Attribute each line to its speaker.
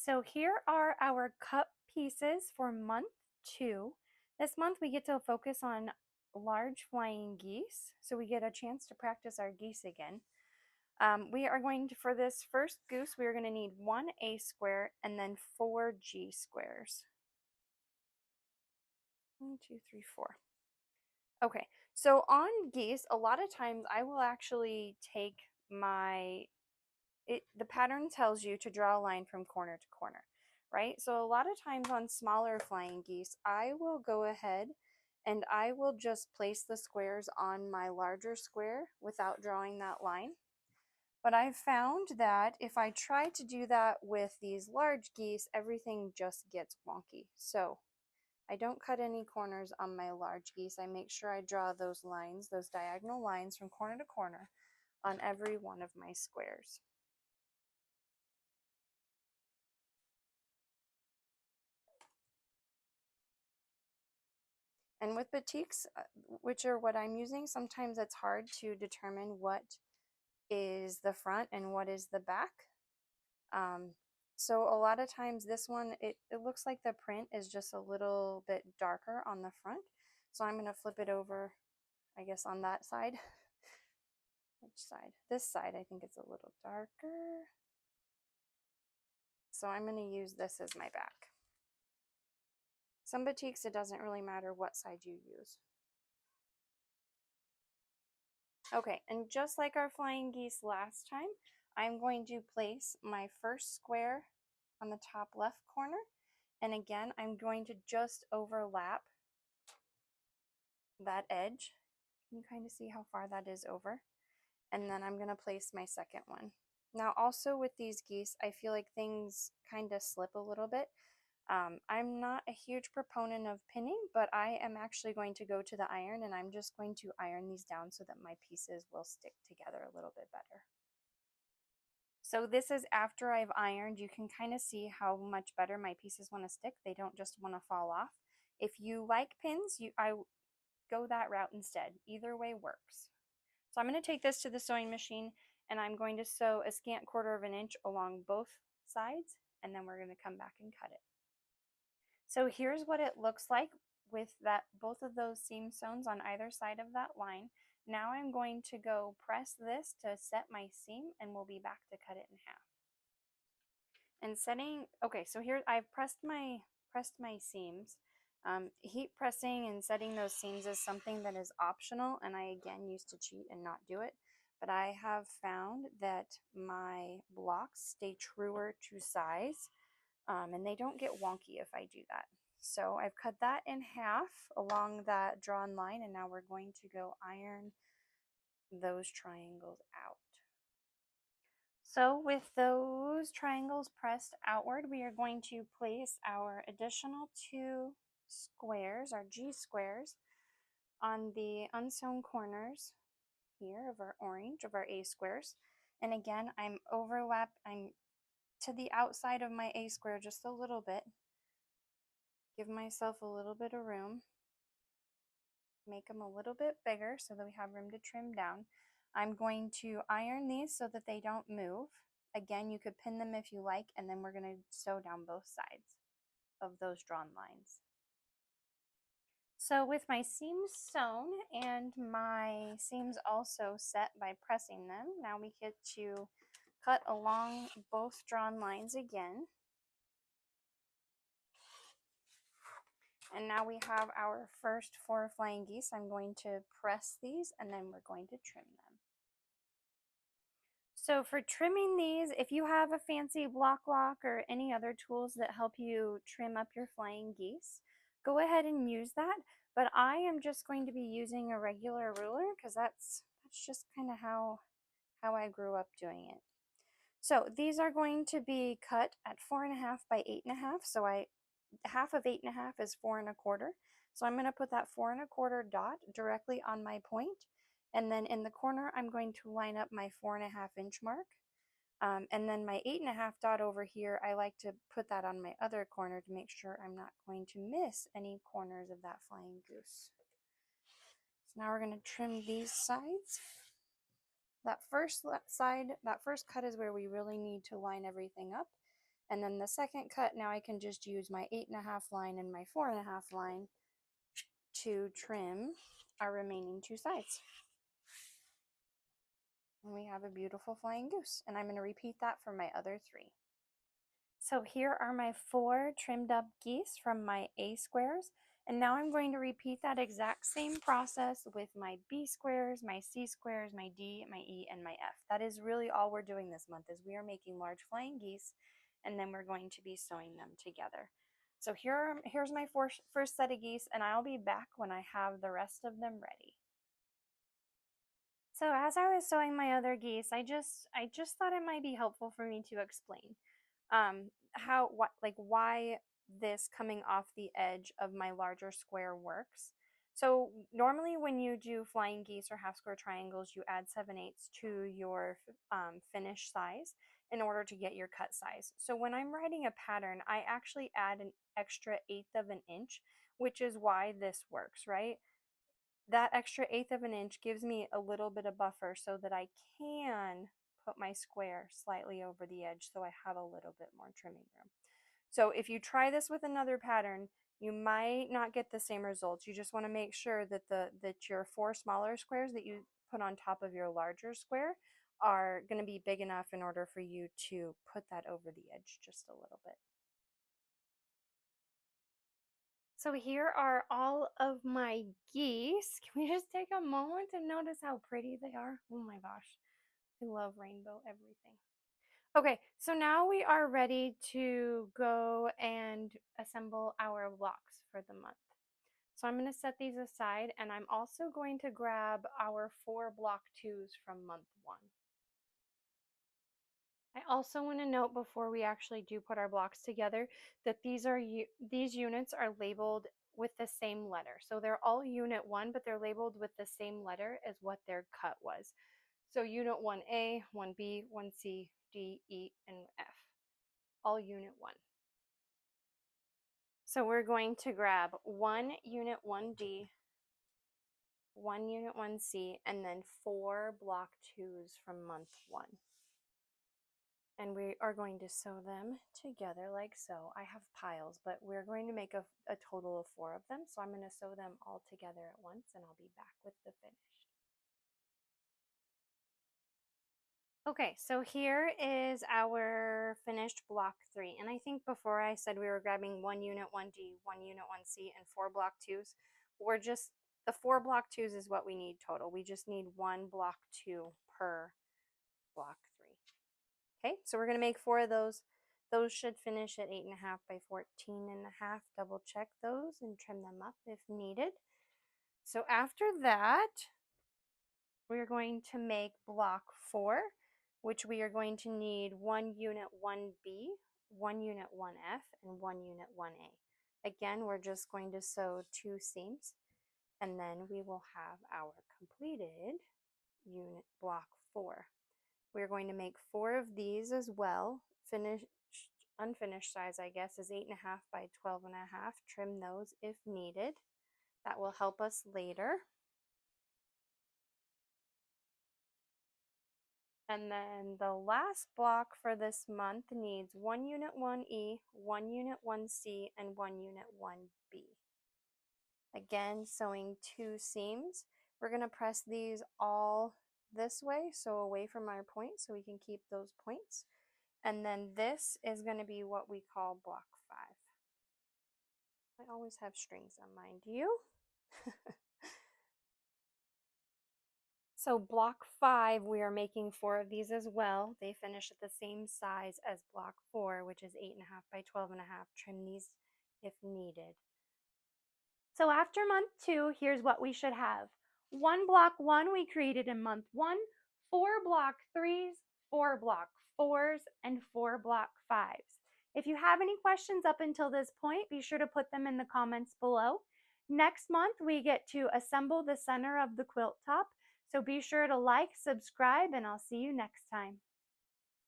Speaker 1: So here are our cut pieces for month 2. This month we get to focus on large flying geese, so we get a chance to practice our geese again. We are going to, for this first goose, we are going to need 1 A square and then 4 G squares. 1, 2, 3, 4. Okay, so on geese, a lot of times I will actually take the pattern tells you to draw a line from corner to corner, right? So a lot of times on smaller flying geese, I will go ahead and I will just place the squares on my larger square without drawing that line. But I've found that if I try to do that with these large geese, everything just gets wonky. So I don't cut any corners on my large geese. I make sure I draw those lines, those diagonal lines from corner to corner on every one of my squares. And with batiks, which are what I'm using, sometimes it's hard to determine what is the front and what is the back. So a lot of times this one, it looks like the print is just a little bit darker on the front. So I'm going to flip it over, I guess, on that side. Which side? This side, I think it's a little darker. So I'm going to use this as my back. Some batiks, it doesn't really matter what side you use. Okay, and just like our flying geese last time, I'm going to place my first square on the top left corner. And again, I'm going to just overlap that edge. Can you kind of see how far that is over? And then I'm going to place my second one. Now also with these geese, I feel like things kind of slip a little bit. I'm not a huge proponent of pinning, but I am actually going to go to the iron and I'm just going to iron these down so that my pieces will stick together a little bit better. So this is after I've ironed. You can kind of see how much better my pieces want to stick. They don't just want to fall off. If you like pins, I go that route instead. Either way works. So I'm going to take this to the sewing machine and I'm going to sew a scant 1/4 inch along both sides, and then we're going to come back and cut it. So here's what it looks like with both of those seam sewn on either side of that line. Now I'm going to go press this to set my seam and we'll be back to cut it in half. And setting, okay, so here I've pressed my seams. Heat pressing and setting those seams is something that is optional, and I again used to cheat and not do it. But I have found that my blocks stay truer to size. And they don't get wonky if I do that. So I've cut that in half along that drawn line, and now we're going to go iron those triangles out. So with those triangles pressed outward, we are going to place our additional 2 squares, our G squares, on the unsewn corners here of our orange, of our A squares. And again, I'm to the outside of my A square just a little bit. Give myself a little bit of room. Make them a little bit bigger so that we have room to trim down. I'm going to iron these so that they don't move. Again, you could pin them if you like, and then we're going to sew down both sides of those drawn lines. So with my seams sewn and my seams also set by pressing them, now we get to cut along both drawn lines again. And now we have our first 4 flying geese. I'm going to press these and then we're going to trim them. So for trimming these, if you have a fancy block lock or any other tools that help you trim up your flying geese, go ahead and use that. But I am just going to be using a regular ruler because that's just kind of how I grew up doing it. So these are going to be cut at 4.5 by 8.5. So half of 8.5 is 4 1/4. So I'm going to put that 4 1/4 dot directly on my point, and then in the corner I'm going to line up my 4.5 inch mark, and then my 8.5 dot over here, I like to put that on my other corner to make sure I'm not going to miss any corners of that flying goose. So now we're going to trim these sides. That first side, that first cut is where we really need to line everything up. And then the second cut, now I can just use my 8.5 line and my 4.5 line to trim our remaining two sides. And we have a beautiful flying goose. And I'm going to repeat that for my other three. So here are my 4 trimmed up geese from my A squares. And now I'm going to repeat that exact same process with my B squares, my C squares, my D, my E, and my F. That is really all we're doing this month, is we are making large flying geese, and then we're going to be sewing them together. So here's my first set of geese, and I'll be back when I have the rest of them ready. So as I was sewing my other geese, I just thought it might be helpful for me to explain why this coming off the edge of my larger square works. So normally when you do flying geese or half square triangles, you add 7/8 to your finish size in order to get your cut size. So when I'm writing a pattern, I actually add an extra 1/8 of an inch, which is why this works, right? That extra 1/8 of an inch gives me a little bit of buffer so that I can put my square slightly over the edge so I have a little bit more trimming room. So if you try this with another pattern, you might not get the same results. You just want to make sure that that your 4 smaller squares that you put on top of your larger square are going to be big enough in order for you to put that over the edge just a little bit. So here are all of my geese. Can we just take a moment and notice how pretty they are? Oh my gosh, I love rainbow everything. Okay, so now we are ready to go and assemble our blocks for the month. So I'm going to set these aside, and I'm also going to grab our 4 block 2s from month 1. I also want to note before we actually do put our blocks together that these units are labeled with the same letter. So they're all unit 1, but they're labeled with the same letter as what their cut was. So unit 1A, 1B, 1C, D, E, and F. All unit 1. So we're going to grab 1 unit 1D, 1 unit 1C, and then 4 block 2s from month 1. And we are going to sew them together like so. I have piles, but we're going to make a total of 4 of them. So I'm going to sew them all together at once, and I'll be back with the finished. Okay, so here is our finished block 3. And I think before I said we were grabbing 1 unit 1D, 1 unit 1C, and 4 block 2s. The 4 block 2s is what we need total. We just need 1 block 2 per block 3. Okay, so we're going to make 4 of those. Those should finish at 8.5 by 14.5. Double check those and trim them up if needed. So after that, we're going to make block 4, which we are going to need 1 unit 1B, 1 unit 1F, and 1 unit 1A. Again, we're just going to sew 2 seams, and then we will have our completed unit block 4. We're going to make 4 of these as well. Unfinished size, I guess, is 8.5 by 12.5. Trim those if needed. That will help us later. And then the last block for this month needs 1 unit 1E, 1 unit 1C, and 1 unit 1B. Again, sewing 2 seams. We're going to press these all this way, so away from our point, so we can keep those points. And then this is going to be what we call block 5. I always have strings on mine. Do you? So block 5, we are making 4 of these as well. They finish at the same size as block 4, which is 8.5 by 12.5. Trim these if needed. So after month 2, here's what we should have. 1 block 1 we created in month 1, 4 block 3s, 4 block 4s, and 4 block 5s. If you have any questions up until this point, be sure to put them in the comments below. Next month, we get to assemble the center of the quilt top. So be sure to like, subscribe, and I'll see you next time.